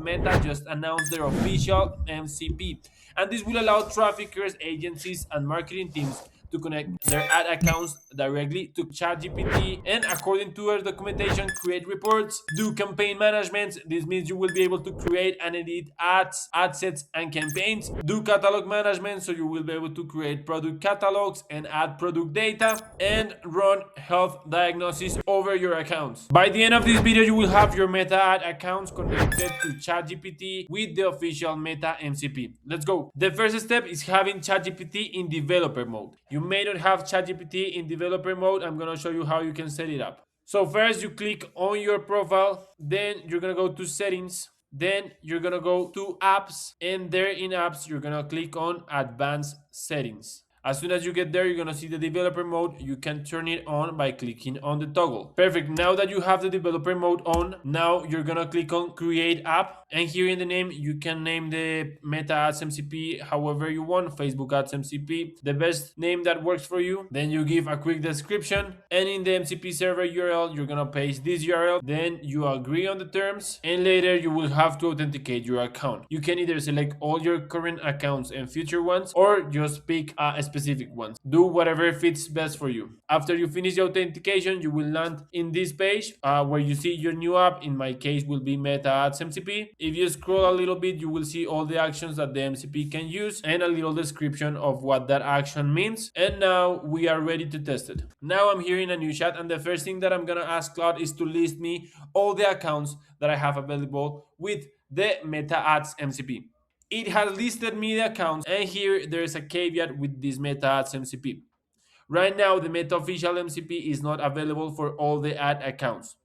Meta just announced their official MCP, and this will allow traffickers, agencies, and marketing teams to connect their ad accounts directly to ChatGPT and, according to their documentation, create reports, do campaign management. This means you will be able to create and edit ads, ad sets, and campaigns, do catalog management, so you will be able to create product catalogs and add product data, and run health diagnosis over your accounts. By the end of this video, you will have your Meta ad accounts connected to ChatGPT with the official Meta MCP. Let's go. The first step is having ChatGPT in developer mode. You may not have ChatGPT in developer mode. I'm going to show you how you can set it up. So first you click on your profile, then you're going to go to settings, then you're going to go to apps, and there in apps you're going to click on advanced settings. As soon as you get there, you're going to see the developer mode. You can turn it on by clicking on the toggle. Perfect. Now that you have the developer mode on, now you're going to click on create app. And here in the name, you can name the Meta Ads MCP however you want. Facebook Ads MCP, the best name that works for you. Then you give a quick description. And in the MCP server URL, you're going to paste this URL. Then you agree on the terms. And later you will have to authenticate your account. You can either select all your current accounts and future ones, or just pick a specific ones. Do whatever fits best for you. After you finish the authentication, you will land in this page where you see your new app. In my case will be Meta Ads MCP. If you scroll a little bit, you will see all the actions that the MCP can use and a little description of what that action means. And now we are ready to test it. Now I'm here in a new chat, and the first thing that I'm gonna ask Claude is to list me all the accounts that I have available with the Meta Ads MCP. It has listed me the accounts, and here there is a caveat with this Meta Ads MCP. Right now, the Meta official MCP is not available for all the ad accounts.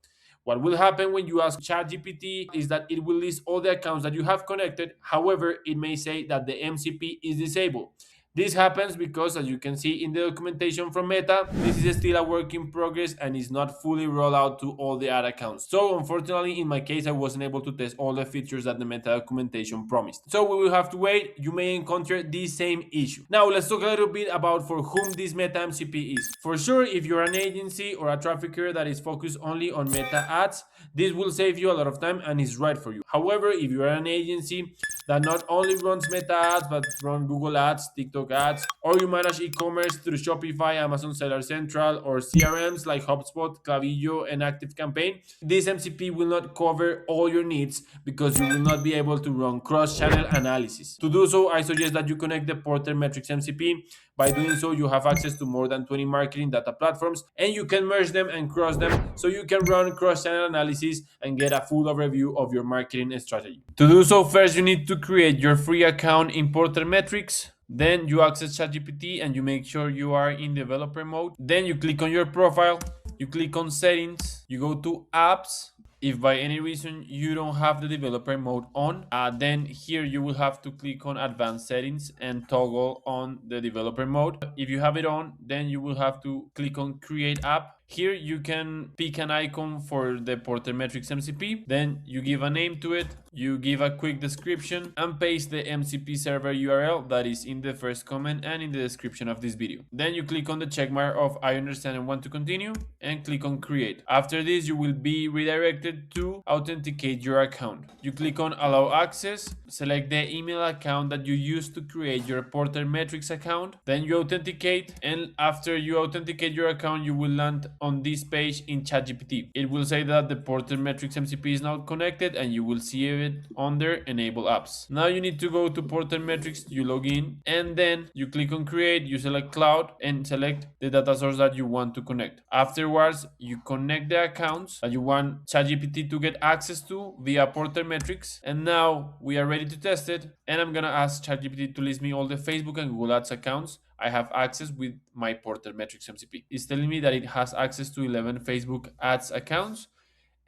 What will happen when you ask ChatGPT is that it will list all the accounts that you have connected. However, it may say that the MCP is disabled. This happens because, as you can see in the documentation from Meta, this is still a work in progress and is not fully rolled out to all the ad accounts. So unfortunately, in my case, I wasn't able to test all the features that the Meta documentation promised. So we will have to wait. You may encounter the same issue. Now let's talk a little bit about for whom this Meta MCP is. For sure, if you're an agency or a trafficker that is focused only on Meta ads, this will save you a lot of time and is right for you. However, if you are an agency that not only runs Meta ads but run Google ads, TikTok ads, or you manage e-commerce through Shopify, Amazon Seller Central, or CRMs like HubSpot, Clavillo, and ActiveCampaign, this MCP will not cover all your needs because you will not be able to run cross-channel analysis. To do so, I suggest that you connect the Porter Metrics MCP. By doing so, you have access to more than 20 marketing data platforms, and you can merge them and cross them so you can run cross-channel analysis and get a full overview of your marketing strategy. To do so, first you need to create your free account in Porter Metrics. Then you access ChatGPT and you make sure you are in developer mode. Then you click on your profile, you click on settings, you go to apps. If by any reason you don't have the developer mode on, then here you will have to click on advanced settings and toggle on the developer mode. If you have it on, then you will have to click on create app. Here you can pick an icon for the Porter Metrics MCP, then you give a name to it, you give a quick description, and paste the MCP server URL that is in the first comment and in the description of this video. Then you click on the checkmark of I understand and want to continue, and click on create. After this, you will be redirected to authenticate your account. You click on allow access, select the email account that you used to create your Porter Metrics account, then you authenticate, and after you authenticate your account, you will land on this page in ChatGPT. It will say that the Porter Metrics MCP is now connected, and you will see it under enable apps. Now you need to go to Porter Metrics, you log in, and then you click on create, you select cloud and select the data source that you want to connect. Afterwards, you connect the accounts that you want ChatGPT to get access to via Porter Metrics, and now we are ready to test it. And I'm gonna ask ChatGPT to list me all the Facebook and Google Ads accounts I have access with my Porter Metrics MCP. It's telling me that it has access to 11 Facebook Ads accounts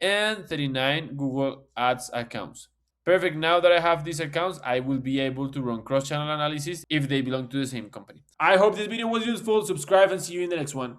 and 39 Google Ads accounts. Perfect. Now that I have these accounts, I will be able to run cross-channel analysis if they belong to the same company. I hope this video was useful. Subscribe and see you in the next one.